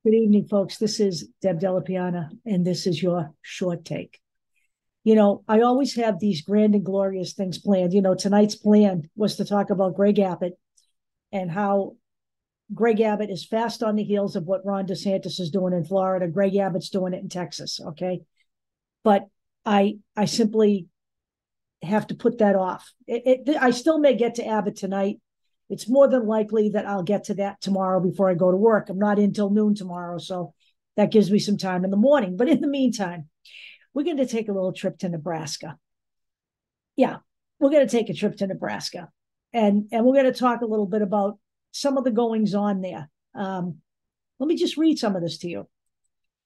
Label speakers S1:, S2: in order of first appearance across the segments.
S1: Good evening, folks. This is Deb Delapiana, and this is your short take. You know, I always have these grand and glorious things planned. You know, tonight's plan was to talk about Greg Abbott and how Greg Abbott is fast on the heels of what Ron DeSantis is doing in Florida. Greg Abbott's doing it in Texas. Okay. But I simply have to put that off. I still may get to Abbott tonight. It's more than likely that I'll get to that tomorrow before I go to work. I'm not in till noon tomorrow, so that gives me some time in the morning. But in the meantime, we're going to take a little trip to Nebraska. Yeah, we're going to take a trip to Nebraska, and we're going to talk a little bit about some of the goings on there. Let me just read some of this to you.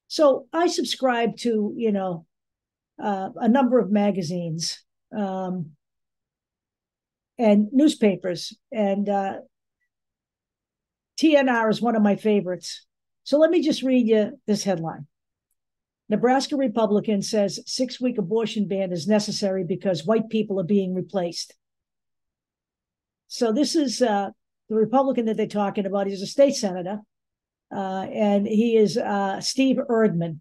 S1: So I subscribe to a number of magazines. And newspapers, and TNR is one of my favorites. So let me just read you this headline. Nebraska Republican says 6-week abortion ban is necessary because white people are being replaced. So this is the Republican that they're talking about. He's a state senator, and he is Steve Erdman.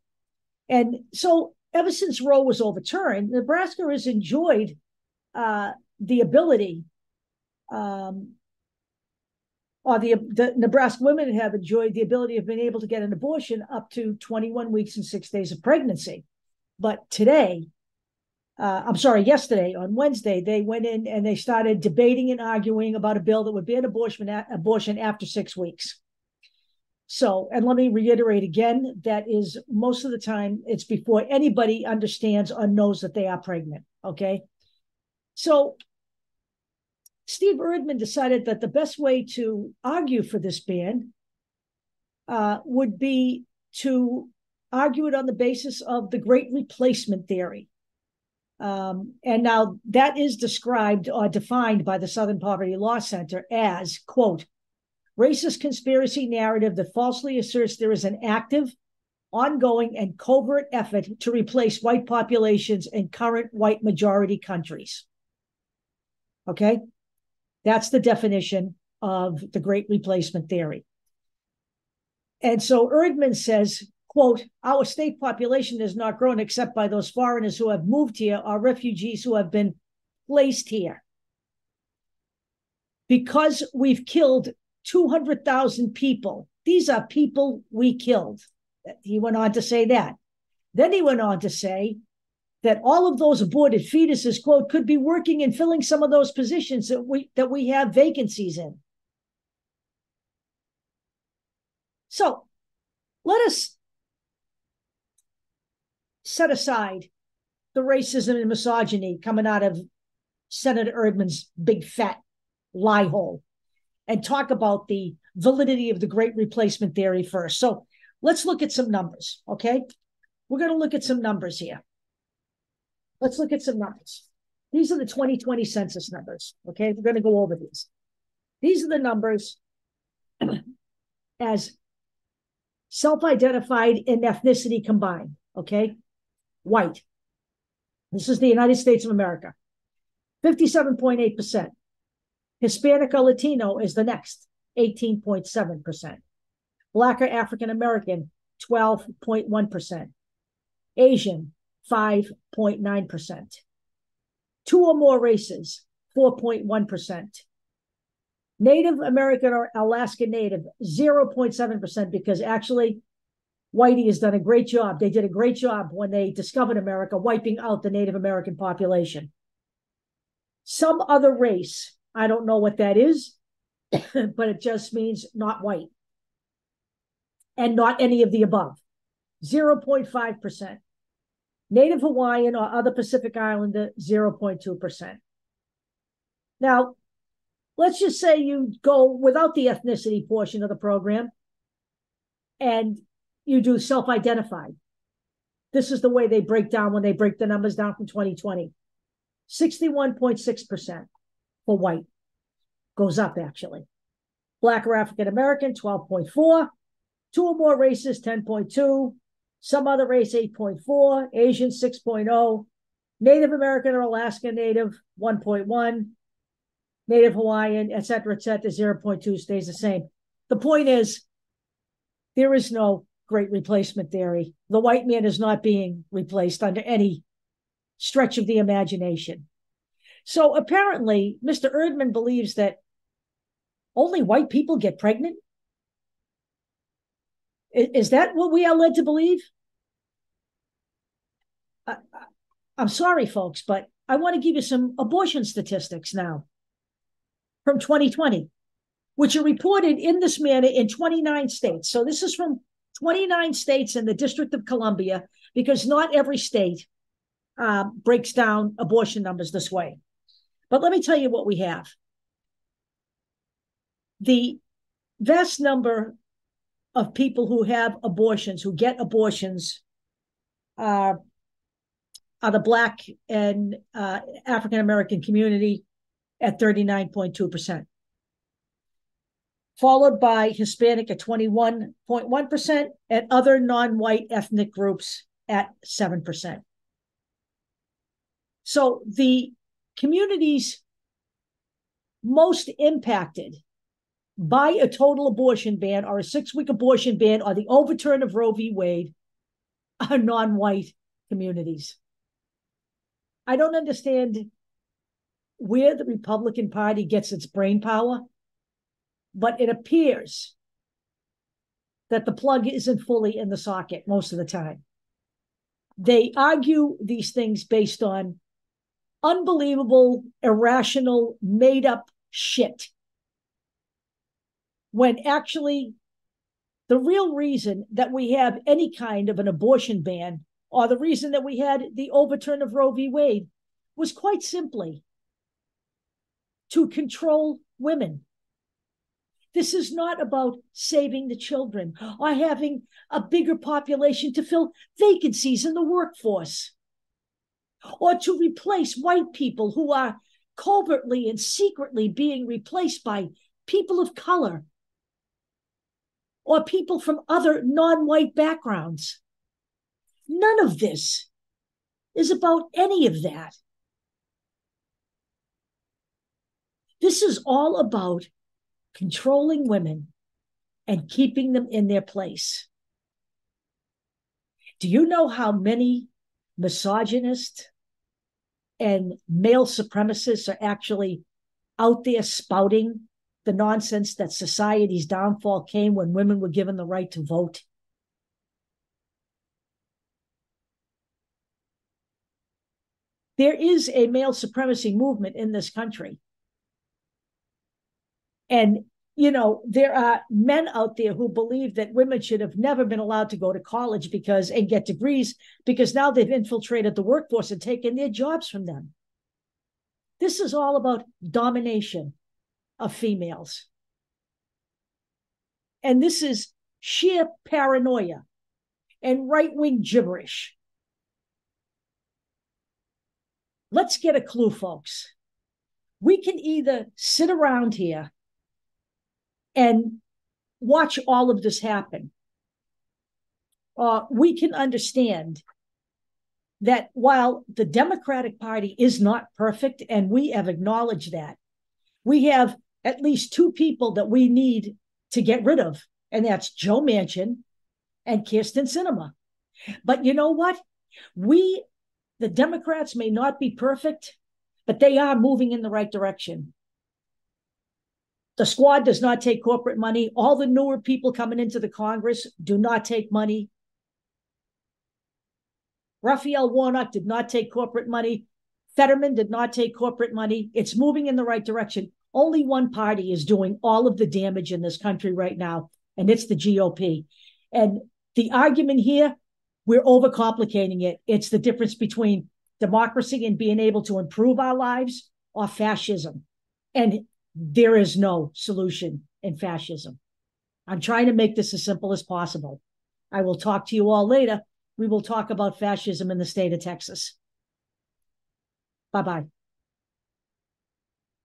S1: And so ever since Roe was overturned, Nebraska has enjoyed the ability, or the Nebraska women have enjoyed the ability of being able to get an abortion up to 21 weeks and 6 days of pregnancy. But yesterday, on Wednesday, they went in and they started debating and arguing about a bill that would ban abortion after 6 weeks. So, and let me reiterate again, that is most of the time, it's before anybody understands or knows that they are pregnant, okay? So Steve Erdman decided that the best way to argue for this ban would be to argue it on the basis of the Great Replacement theory. And now that is described or defined by the Southern Poverty Law Center as, quote, racist conspiracy narrative that falsely asserts there is an active, ongoing, and covert effort to replace white populations in current white majority countries. Okay? That's the definition of the Great Replacement theory. And so Erdman says, quote, our state population has not grown except by those foreigners who have moved here or refugees who have been placed here. Because we've killed 200,000 people. These are people we killed. He went on to say that. Then he went on to say that all of those aborted fetuses, quote, could be working and filling some of those positions that we have vacancies in. So let us set aside the racism and misogyny coming out of Senator Erdman's big fat lie hole and talk about the validity of the Great Replacement theory first. So let's look at some numbers, okay? We're going to look at some numbers here. Let's look at some numbers. These are the 2020 census numbers, okay? We're going to go over these. These are the numbers as self-identified and ethnicity combined, okay? White. This is the United States of America. 57.8%. Hispanic or Latino is the next, 18.7%. Black or African American, 12.1%. Asian, 5.9%. Two or more races, 4.1%. Native American or Alaska Native, 0.7%, because actually Whitey has done a great job. They did a great job when they discovered America, wiping out the Native American population. Some other race, I don't know what that is, but it just means not white. And not any of the above, 0.5%. Native Hawaiian or other Pacific Islander, 0.2%. Now, let's just say you go without the ethnicity portion of the program and you do self-identified. This is the way they break down when they break the numbers down from 2020. 61.6% for white. Goes up, actually. Black or African American, 12.4. Two or more races, 10.2. Some other race, 8.4. Asian, 6.0. Native American or Alaska Native, 1.1. Native Hawaiian, et cetera, 0.2 stays the same. The point is, there is no great replacement theory. The white man is not being replaced under any stretch of the imagination. So apparently, Mr. Erdman believes that only white people get pregnant. Is that what we are led to believe? I'm sorry, folks, but I want to give you some abortion statistics now from 2020, which are reported in this manner in 29 states. So this is from 29 states in the District of Columbia, because not every state breaks down abortion numbers this way. But let me tell you what we have. The vast number of people who have abortions, who get abortions, are the Black and African-American community at 39.2%, followed by Hispanic at 21.1%, and other non-white ethnic groups at 7%. So the communities most impacted by a total abortion ban or a 6-week abortion ban or the overturn of Roe v. Wade are non-white communities. I don't understand where the Republican Party gets its brain power, but it appears that the plug isn't fully in the socket most of the time. They argue these things based on unbelievable, irrational, made-up shit, when actually the real reason that we have any kind of an abortion ban, or the reason that we had the overturn of Roe v. Wade, was quite simply to control women. This is not about saving the children or having a bigger population to fill vacancies in the workforce, or to replace white people who are covertly and secretly being replaced by people of color or people from other non-white backgrounds. None of this is about any of that. This is all about controlling women and keeping them in their place. Do you know how many misogynists and male supremacists are actually out there spouting the nonsense that society's downfall came when women were given the right to vote? There is a male supremacy movement in this country. And, you know, there are men out there who believe that women should have never been allowed to go to college and get degrees, because now they've infiltrated the workforce and taken their jobs from them. This is all about domination of females. And this is sheer paranoia and right-wing gibberish. Let's get a clue, folks. We can either sit around here and watch all of this happen, we can understand that while the Democratic Party is not perfect, and we have acknowledged that, we have at least two people that we need to get rid of, and that's Joe Manchin and Kyrsten Sinema. But you know what? The Democrats may not be perfect, but they are moving in the right direction. The squad does not take corporate money. All the newer people coming into the Congress do not take money. Raphael Warnock did not take corporate money. Fetterman did not take corporate money. It's moving in the right direction. Only one party is doing all of the damage in this country right now, and it's the GOP. And the argument here, we're overcomplicating it. It's the difference between democracy and being able to improve our lives, or fascism. And there is no solution in fascism. I'm trying to make this as simple as possible. I will talk to you all later. We will talk about fascism in the state of Texas. Bye-bye.